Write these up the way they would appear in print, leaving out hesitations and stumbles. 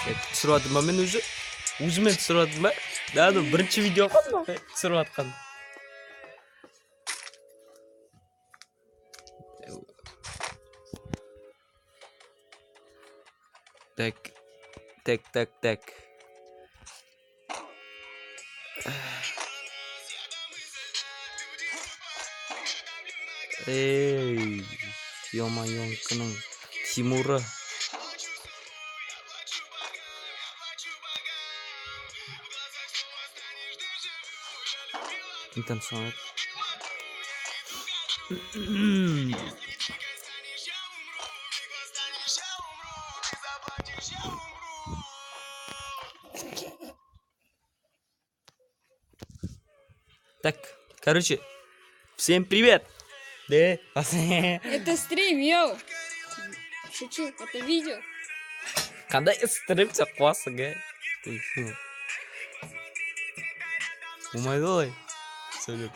Түсіріватырмын ба мен өзімен түсіріватырмын ба? Да, бірінші видео түсіріватқан. Так. Эй, ё-моёнкының Тимуры. Кім там соңғы? Так, короче, всем привет! Да? Это стрим, йоу! Шучу, это видео. Қандай стрим қуасың, Болмайды олай. Сөйлеп.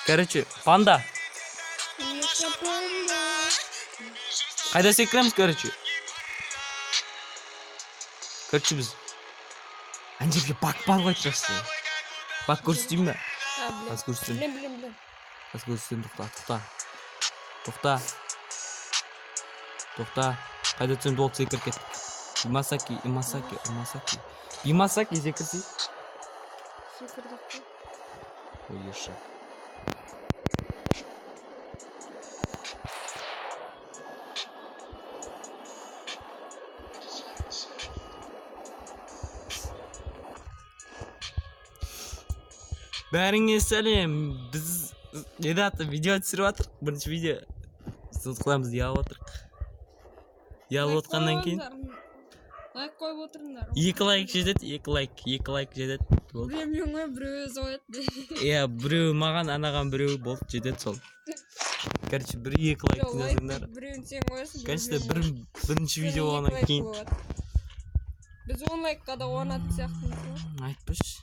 Короче, панда. Қайда секіреміз, короче? Короче, біз ана жерге бак бар ғой жақсы. Бак көрсетейін ба? Аз көрсетейін. Білем. Аз көрсетейін, тоқта. Қайда түсем толық секір кет. Имасаки. Имасаки секірсей. Ой, еші. Бәріңе сәлем. Біз видео түсіріп жатырық. Бірінші видео. Сөз қыламыз, ұялып отырық. Ұялып отқаннан кейін лайк қойып отырыңдар. 2 лайк жетеді. Білемін ғой, біреу өзі қояды. Иә, біреу маған, анаған біреу болып жетеді сол. Короче, 1-2 лайк жазыңдар. Біреуін сен қоясың. Конечно, бірінші видео болғаннан кейін. Біз 10 лайкқа да орнатын сияқтымыз. Айтпашы.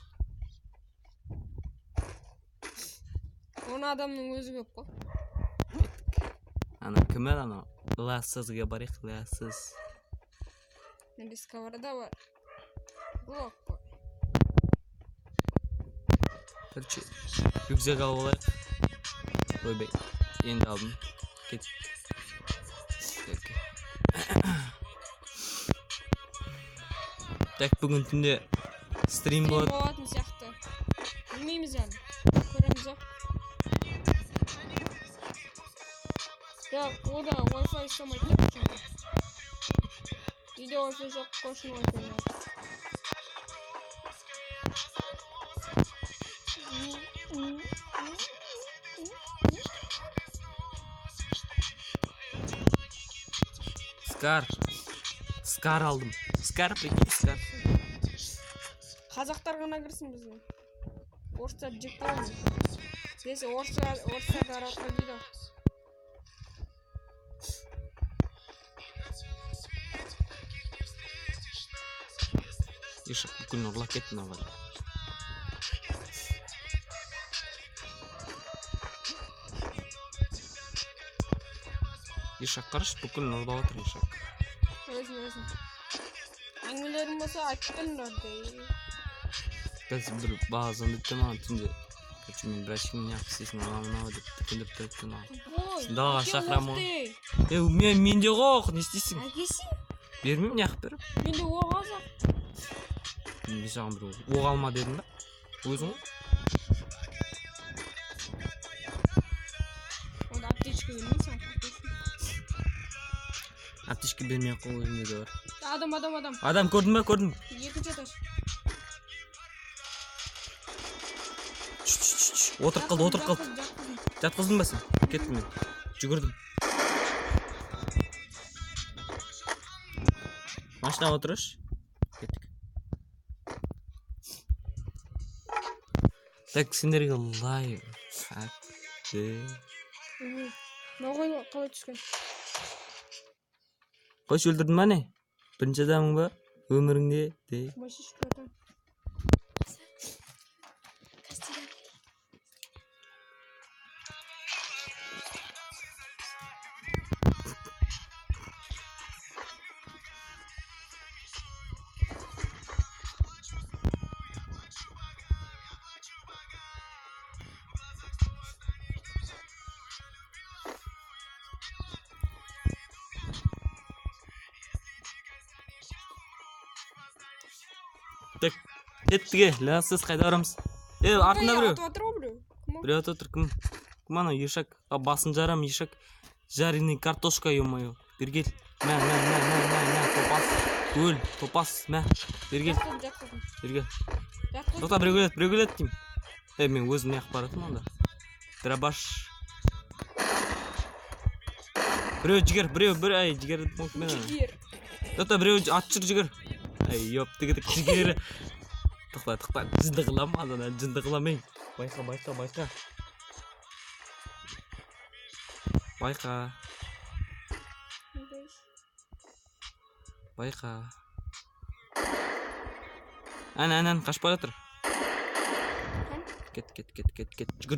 10 адамның өзі көп қой. Ана кім еді ана? Лассызға барайық, лассыз. Менде сковорода бар. Блок қой. Короче, рюкзак алып алайық. Ойбай, енді алдым. Кет. Так, бүгін түнде стрим болады. Болатын сияқты. Білмейміз әлі. Көреміз ақ. Жоқ, ода Wi-Fi ұстамайды екен. Үйде Wi-Fi жоқ, қошын Wi-Fi жоқ. Скар алдым. Скар, прикинь, скар. Қазақтар ғана кірсін біздің. Орыстар жек боламыз. Десе орыстар араққа дейді. Ешек бүкіл ұрлап кетті мына бала. Ешек қараш, бүкіл ұрлап отыр ешек. Өзін. Әңгімелерім болса айтып тұрыңдар дей. Біз бір бала звондайды маған түнде. Короче, мен бір әшкемен неғып істесін аламын деп түкіндіріп тұрып тұр. Далаға шақырамын ғой. Менде ғой, не істейсің? Әкесі? Бермеймін, неғып беріп? Менде оқ алсақ. Мен саған бір оқ алма дедім ба? Өзің ғой? Онда аптечка бермейсің. Аптечка бермей қол өзімде де бар. Адам. Адам көрдің ба? Көрдім. Екінші этаж. Отырып қалды. Жатқыздың ба сен? Кеттім мен. Жүгірдім. Машинаға отырыш. Кеттік. Так, сендерге лайв. Ноғын қалай түскен? Қойш өлдірдің ма не? Бірінші адамың ба? Өміріңде? Машишка атам. Так. Кеттік. Ләсіз қайда барамыз? Артында біреу. Атып отыр ғой біреу. Біреу отыр. Кім? Кім ана ешак? Басын жарам ешак. Жареный картошка, ё-моё. Бергел. Мә. Топас. Өл. Топас. Мә. Бергел. Бергел. Тоқта біреу келеді деймін. Мен өзім неғып баратым анда. Драбаш. Біреу жігер. Ай, жігер. Тоқта біреу атшыр жігер. Ай, ёп, тігідік жігері. Тоқта. Жынды қылам, адана жынды қыламын. Байқа. Ән, қашып бара жатыр. Кет. Жүгір.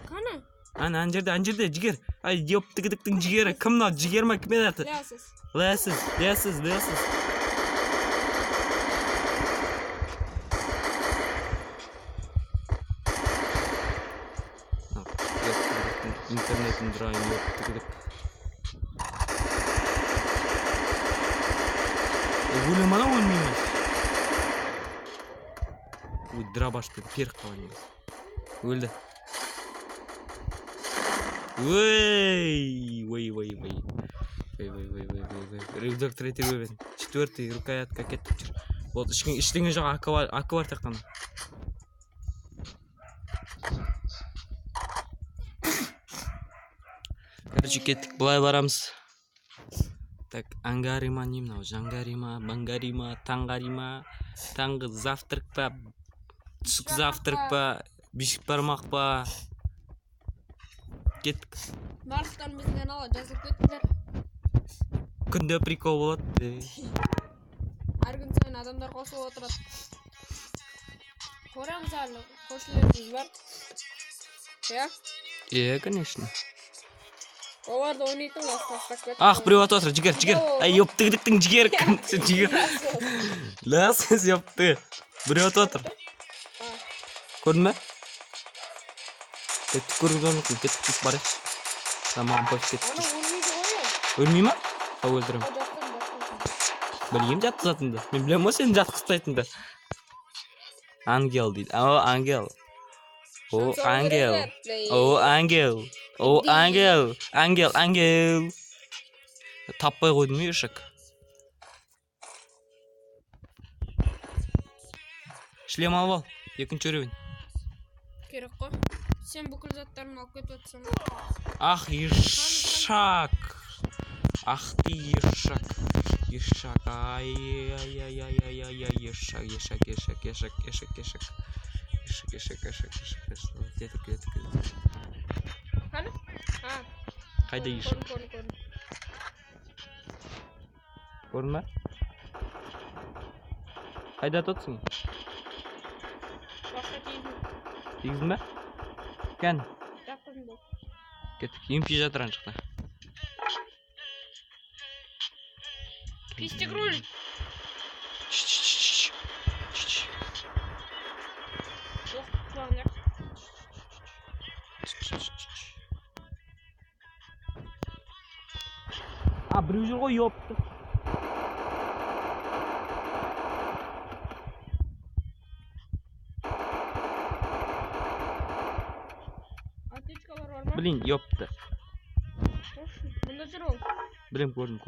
Қана? Ан жерде, жігер. Ай, еп, тігідіктің жігері. Кім мынау, жігер ма, кім еді? Ләсіз. Интернетін дұрайын, еп, тігідік. Өлем ана өлмеймін. Ой, драбаш пен перк қалайын. Өлді. Ой. Рюкзак третий уровень. 4-й рукоятка кетіп жүр. Вот іштеңе жоқ, акі бар тақтан. Короче, кеттік, бұлай барамыз. Так, ангарима не мынау, жангарима, бангарима, таңғарима, таңғы завтрак па, түскі завтрак па, бешік бармақ па. Кеттік. Нарықтан бізден ала жазып кеттіңдер. Күнде прикол болады. Әр күн сайын адамдар қосылып отырады. Көреміз әлі, қосылетіміз бар. Конечно. Оларды ойнайтын ластастақ кеттік. Ах, біреу атып отыр, жігер. Ай, еп, тігідіктің жігері кім? Жігер. Ләсіз епті. Біреу атып отыр. Көрдің ме? Кеттік барайық. Тамам, пофиг кеттік. Өлмей ма? Өлдірім. Білгем жатқызатынды. Мен білем ма сені жатқызтайтынды. Ангел дейді. Ангел. Ангел. Таппай қойдың ме ешек? Шлем алып ал. 2-ші уровень. Керек қой. Сен бүкіл заттарын алып кетіп жатсың. Ах, ешак. Ах ты ешак. Ай, ешак. Қаны? Қайда ешак? Көрдің ме? Қайда тұтсың? Бақша тегіздің бе? Кән? Жақпызын бұл. Кеттік, емпи жатыран шықта. Пистик руль. Біреу жүр ғой, ёпты. Аптечкалар бар ма? Блин, ёпты. Мұнда жүр ол. Білем, көрдім.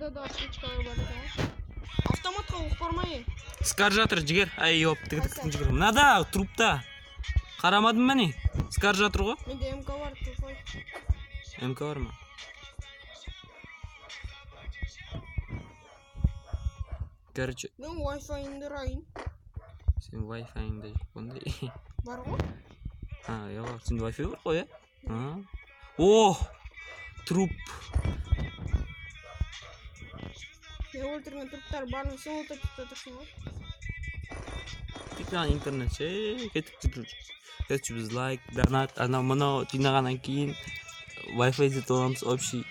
Да, аптечкалар бар екен. Автоматқа оқ бармай. Скар жатыр, жігер. Ай, ёп, тігітіктің жігер. Мынада, трупта. Қарамадың ба не? Скар жатыр ғой? Менде МК бар, тұлпай. МК бар ма? Короче. Мен Wi-Fi-іңді ұрайын. Сен Wi-Fi-іңді ондай. Бар ғой? Яға, сен Wi-Fi бар ғой, О, труп. өлтірген түріктер барын соңылта тұтатырсың ғой. Тек қана интернет ше кетіп біз лайк донат анау мынау жинағаннан кейін Wi-Fi іздетіп аламыз общий.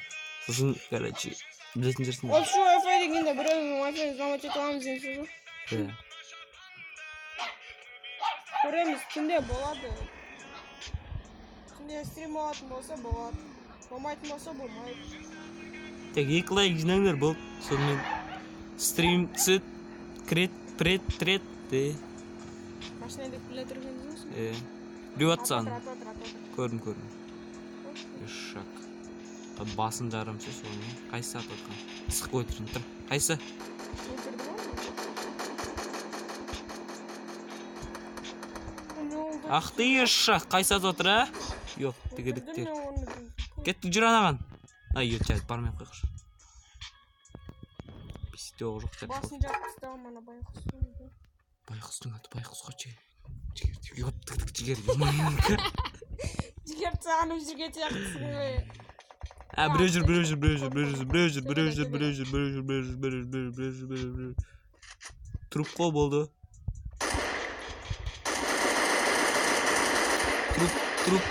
Сосын короче білетін жүрсің. Общий Wi-Fi дегенде біреудің Wi-Fi взломать етіп аламыз деген сөз ғой. Көреміз, түнде болады. Түнде стрим болатын болса болады. Болмайтын болса болмайды. Тек 2 лайк жинаңдар болды. Сонымен стрим түсет трет Машина деп біле тұрғаныңыз ба? біреу атсан. Көрдім. Шак. Басын жарымшы соны. Қайсы атып отқан? Сық өтірін тұр. Қайсы? Ақты ешшақ. Қайсы атып отыр, а? Йоқ, тегедіктер. Кеттік жүр анаған. Ай, өтшайды, бармай қойқыш. Бесте оғы жоқ. Басын жарып ұстауым ана байқұстың. Байқұстың аты байқұсқа жігер. Жігер сағынып жүрген сияқтысың ғой. Біреу жүр. Труп қол болды.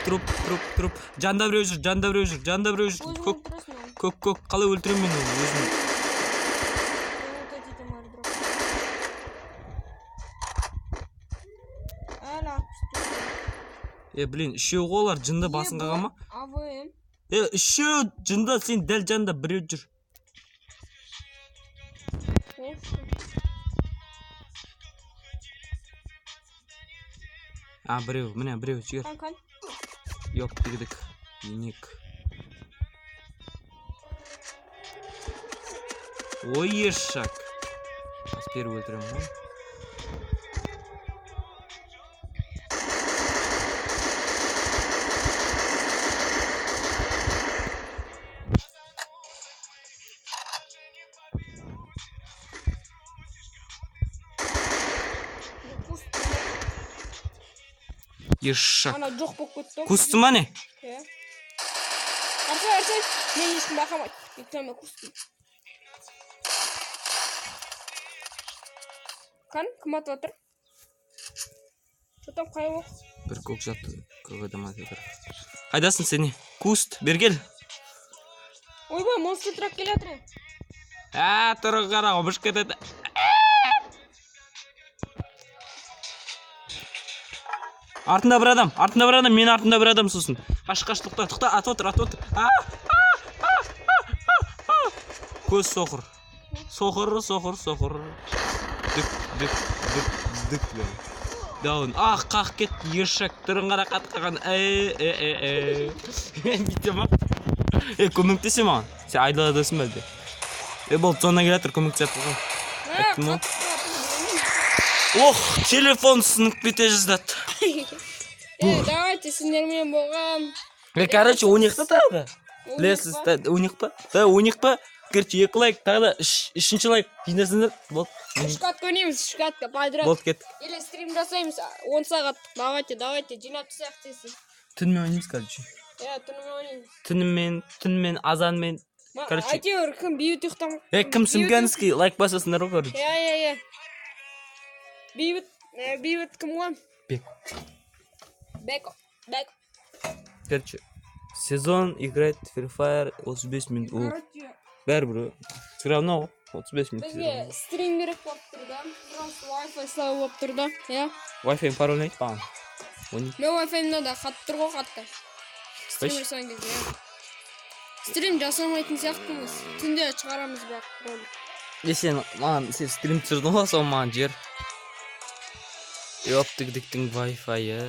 Труп. Жанда біреу жүр. Көк. Қалай өлтірем мен өзім? Блин, үшеу қолар жында басын қағама? АВМ. Үшеу жында сен дәл жанда біреу жүр. Біреу, міне біреу жігер. Қан? Йоқ, дегідік. Енек. Ой, ешшак. Аспері өлтірем ғой. Ешшак. Ана жоқ болып кетті. Кусты ма не? Арсай. Мен ешкім бақамайды. Бектеме кусты. Қан, кім атып отыр? Что-то қай оқ? Бір көк жатты. Көк-адам атып отыр. Қайдасың сені? Куст, бергел. Ойбай, монстр трак келе жатыр. Тұры қара, обыш кетеді. Артында бір адам, мен артында бір адам сосын. Қаш, тұқта, атып отыр. Көз соқыр. Соқыр. Дүк. Даун. Қақ кетті, ешек, түрін қара қатқаған. Бейте ма? Көмектесе маған. Сен айдаладасың бәлде. Болды, зона келатыр, көмектесе атылған. Телефон сынып кете жаздады. Давайте сендермен болған. Короче, униқта тағы. Білесіз, униқ па? Короче, 2 лайк, тағы да 3-ші лайк. Жинасыңдар, болды. Шкатка өнеміз, шкатка, подряд. Болды, кеттік. Или стрим жасаймыз, 10 сағат. Давайте, жинап түсәк дейсіз. Түнімен ойнаймыз, короче. Түнімен ойнаймыз. Түнімен, азанмен. Әйтеуір, кім бейбіт ұйықтам. Кім Сымканский, лайк басасыңдар ғой, короче. Бейбіт кім ғой? Беко. Короче, сезон играет Free Fire 35 минут. Бәрі все равно 35 минут. Бізге стрим керек болып тұрды. Просто Wi-Fi слабый болып тұрды. Wi-Fi пароль айтып баған. Мен Wi-Fi-мда да қатты тұр ғой қатты. Стрим жасаған кезде. Стрим жасамайтын сияқтымыз. Түнде шығарамыз бірақ ролик. Сен стрим түсірдің ғой, сол маған жер. Ёптыгдіктің Wi-Fi-ы.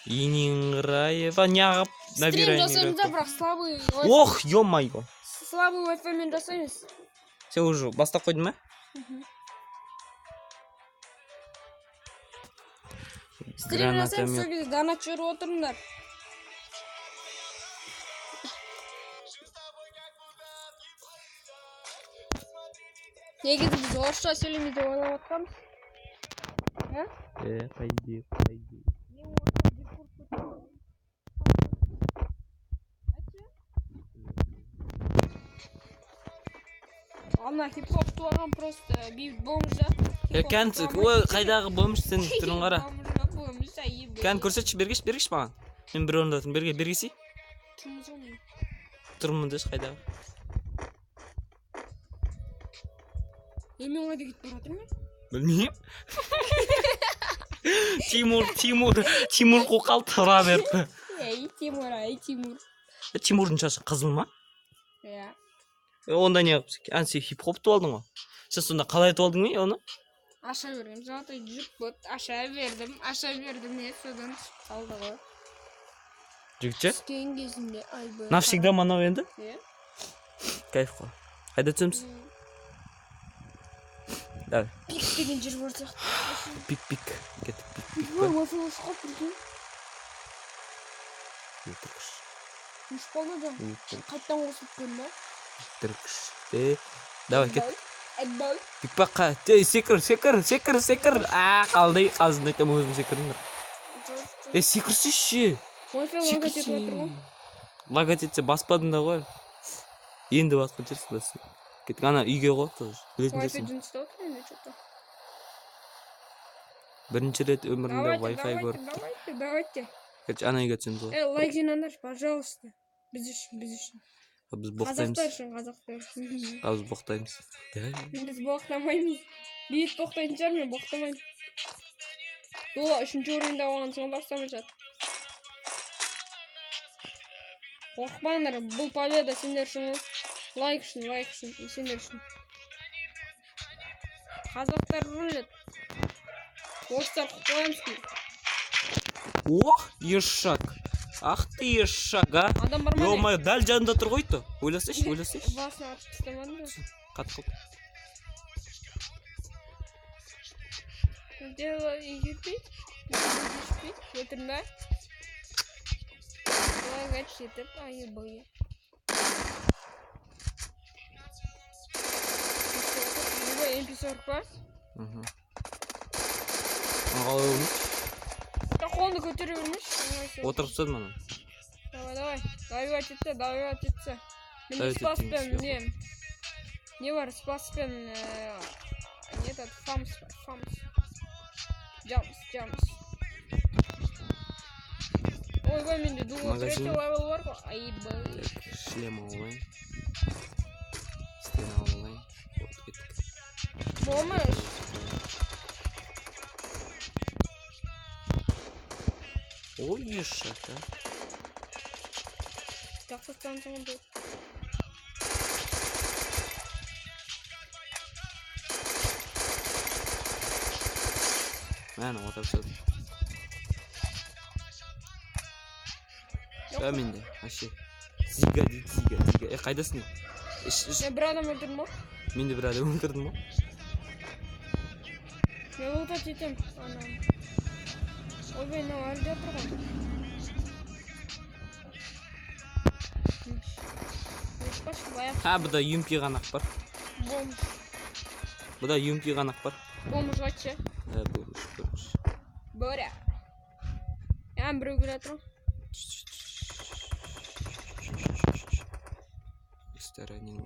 Ениңғыраева неғып набирай. Стрим жасаймыз да, бірақ слабый Wi-Fi. Ох, ё-майо. Слабый Wi-Fi-мен жасаймыз. Сен уже бастап қойдың ма? Стрим жасаймыз, сол кезде донат жіберіп отырыңдар. Негізі біз орысша сөйлейміз деп ойлап жатқанбыз. Қайди. ана хип-хоп туған просто бейбіт бомжда. Кән, ой, қайдағы бомж сен түрін қара. Бомжда ебі. Кән көрсетші, бергеш маған. Мен бір орында тұрмын, бергесі. Тұрмыз оны. Тұрмын деш, қайдағы. Емен қайда кетіп баратыр ма? Білмейм. Тимур қоқал тұра берді. Тимур. Тимурдың шашы қызыл ма? Иә. Онда не қылып? Әнсе хип-хопты алдың ғой. Сен сонда қалай айтып алдың ғой, оны? Аша бердім, жалтай жүк бұд. Аша бердім, не содан түсіп қалды ғой. Жігітше? Түскен кезінде, айбай. Навсегда манау енді? Иә. Кайф қой. Қайда түсеміз? Давай. Пик деген жер бар сияқты. Пик. Кеттік пик. Wi-Fi ұшқап бірген. Өтіркіш. Ұшпалды да. Қайттан қосып көрді. Өтіркіш. Давай, кеттік. Әдбай. Пик баққа. Секір. Қалдай. Қазында айтам өзім секіріңдір. Секірсеші. Wi-Fi логотип отыр ғой. Логотипте баспадың да ғой. Енді баспа жерсің да. Кеттік, ана үйге ғой. Wi-Fi жұмыста отыр енді что-то. Бірінші рет өмірімде Wi-Fi көріп. Давайте. Короче, ана үйге түсеміз ғой. Лайк жинаңдаршы, пожалуйста. Біз үшін. Біз боқтаймыз. Қазақтар үшін. Біз боқтаймыз. Біз боқтамаймыз. Бейт боқтайтын шығар, мен боқтамаймын. Ола, 3-ші орында оған соң бастамай жатыр. Оқпаңдар, бұл победа сендер үшін. Лайк үшін, сендер үшін. Қазақтар рулет. Орыстар қойымсың. Ох, ешак. Ах ты ешак, а? Адам бар ма? Ё-моё, дәл жанында тұр ғой то. Ойласайшы. Басына атып тастамадың ба? Қатқыл. Дело египет. Өтірді. Лагать жетіп, айы-бойы. MP40 па? Ағалы өміш. Қолды көтере өрмеш. Отырып сөз мана. Давай. Давай етті. Мен спаспен, не бар, спаспен, не этот, фамс. Джамс. Ойбай, менде дуғы 3-ші левел бар ғой. Айы-бойы. Шлем алайын. Стен алайын. Болмаш. Ой, ешак, а? Жақсы станцияң бұл. Мәні отырып сөз. Менде, аше. Зига дейді. Қайдасың? Бір адам өлтірдің ма? Мен де бір адам өлтірдім ма? Мен ұлтат етем. Ойбай, мынау әлі жатыр ғой. Бұда юмпи ғанақ бар. Бомж. Бұда юмпи ғанақ бар. Бомж ғатшы. Бомж. Боря. Әм біреу келе тұрым. Ресторанин.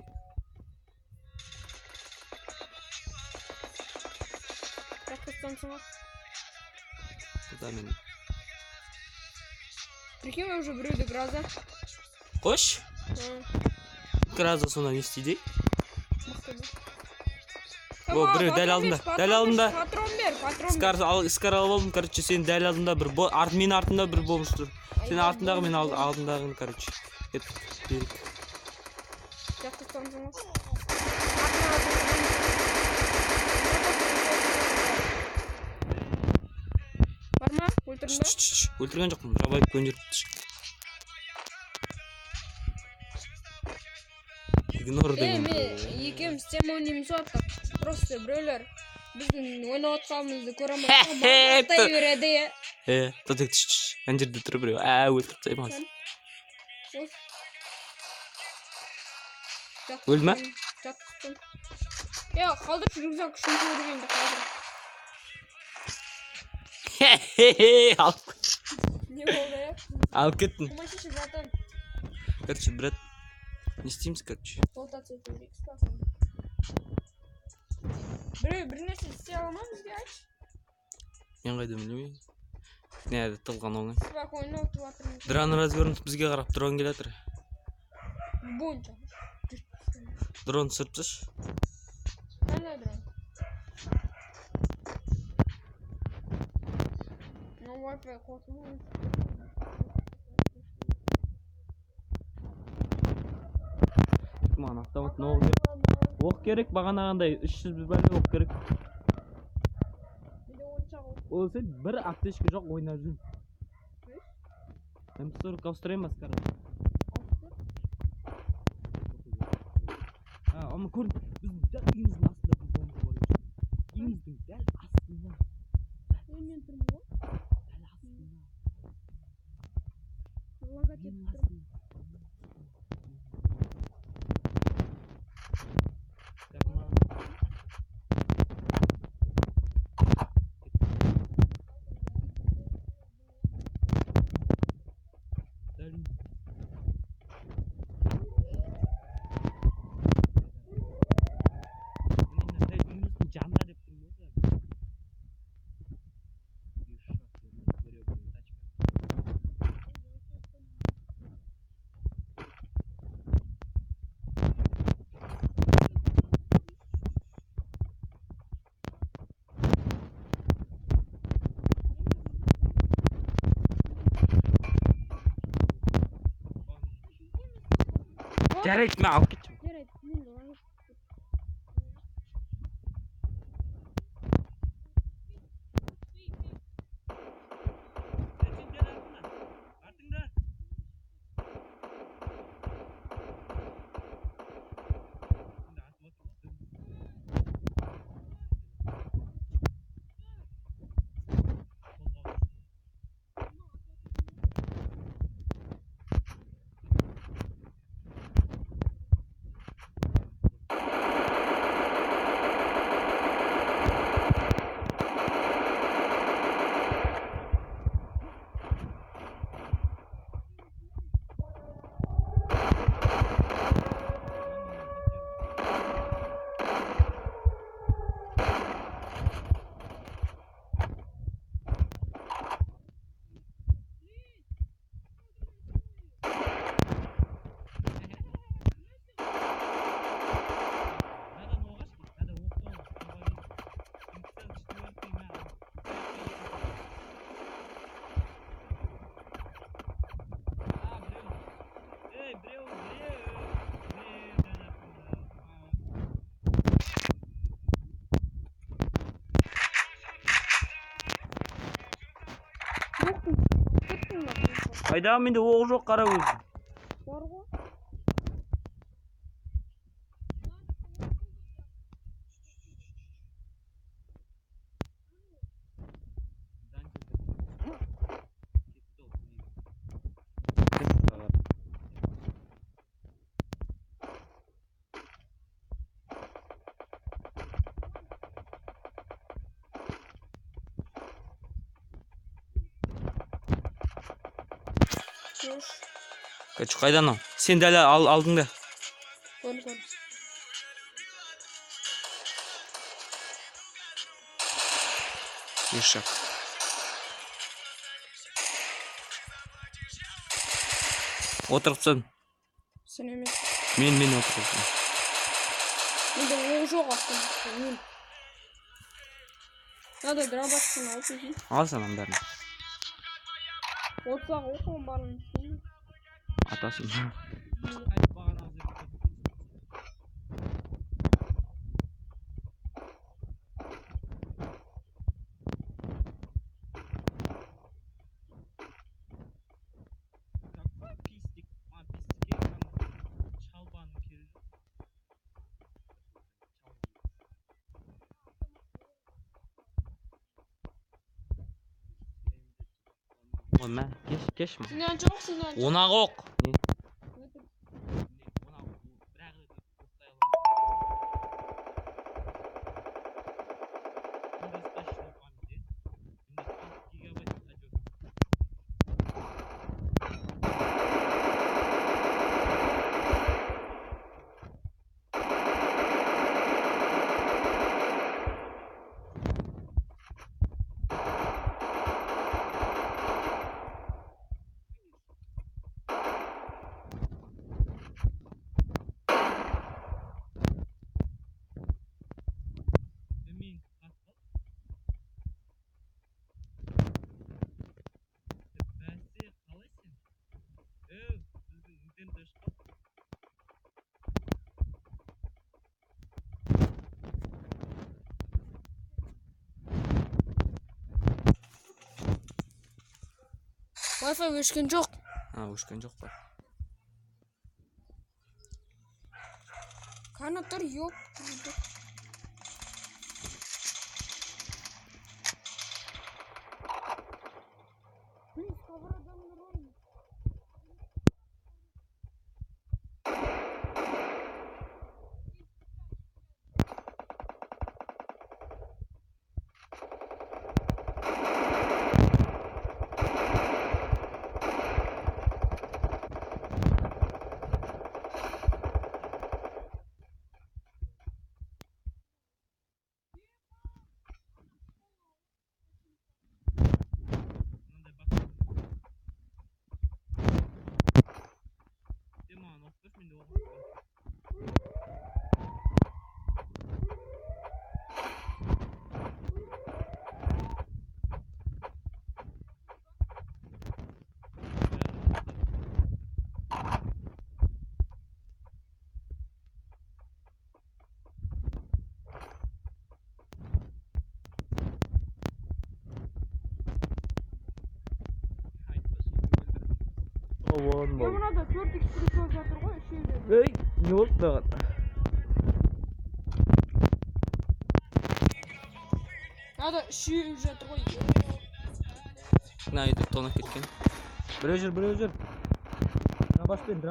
Станцияға. Бұда мен. Прикинь, мен уже біреуді граза. Қош? Граза сонда не істейді? Мақтады. О, біреу дәл алдында. Патрон бер. Скар алып алдым, короче, сен дәл алдында бір мен артында бір бомж тұр. Сен артындағы, мен алдындағын, короче. Берік. Жақты станцияға. Бар ма? Өлтірдің ба? Өлтірген жоқпын, жабайып көнжеріпті. Игнор деген. Мен екеуміз тема ойнаймыз оттық. Просто біреулер біздің ойнап отқанымызды көреміз. Бақтай береді. Тұтек ән жерде тұр біреу. Өлтіріп таймаз. Өлді ма? Жаттықтым. Қалдыр жүргізак үшін көргенді қалдыр. Не болды, Алып кеттің. Помощи, братан. Короче, брат, не істейміз, короче. Болтация ету керек, Bir narsa istey alamam bizga ayt. Men qayda bilmayman. Nerede tılgan onu? Bak oyunu oturup Drone razvernut bizga qarab drone kelatir. Buncha. Drone sırpsız. Qanday drone? No Wi-Fi qo'shimi. Mana avtomat ne oldu? Ok gerek bag'anag'anday 300 balli ok gerek. Bir de o'yinchoq o'q. O sen bir aptechka joq o'ynab yur. Hem sonra kavstiraymiz kara. Ha, ama ko'r biz dal uyimizning aslida bu bomba bor ekan. Uyimizning dal aslida. Men turibman. Dal aslida. Logotip turib. Gerek mi al git. Gerek. Men de Hayda mende ok joq qara o'zi. Bor go. Kaç qaydan o? Sen dala aldın da. Gol. Yaşak. Oturupsan. Sen emes. Men oturupsan. Men de o joq aslında. Hadi drabatsın olsun. Al sana beni. Otsaq oqum barın. Atasın. Olma, geçme. Sinan çok. Ona ok. Wi-Fi өшкен жоқ. Өшкен жоқ па. Канаттар yok. Aman Mına da 4x prikol жатыр ғой, үшеуде. Ey, ne oldu da? Ада үшеу жатыр ғой. Ne aydı tonak ketken? Біреу жүр. Драбашпен.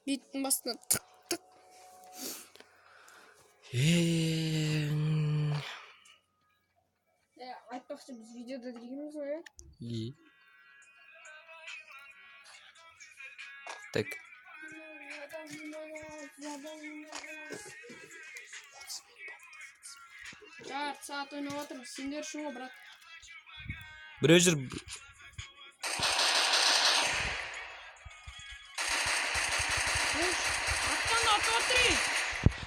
Биттің басына тық. Айтпақшы біз видеода дегеніміз ғой, İyi. Так. Жарты сағат ойнап отырмыз. Сендер үшін ғой, брат. Біреу жүр. Аттан атып отыр.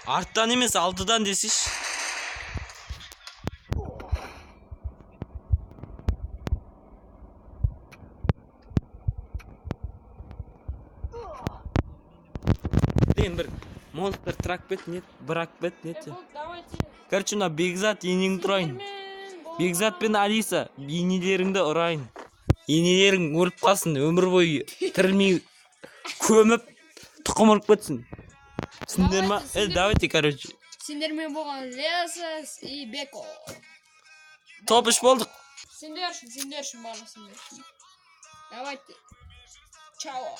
Arttan емес, altıdan desiş. Блин, бір монстр тракбет нет, бракбет нет. Давайте. Короче, мына Бекзат енеңді ұрайын. Бекзат пен Алиса, енелеріңді ұрайын. Енелерің өліп қалсын, өмір бойы тірілмей көміп тұқым ұрып кетсін. Түсіндер ма? Давайте, короче. Сендермен болған Лесос и Беко. Топ үш болдық. Сендер үшін барлық сендер үшін. Давайте. Чао.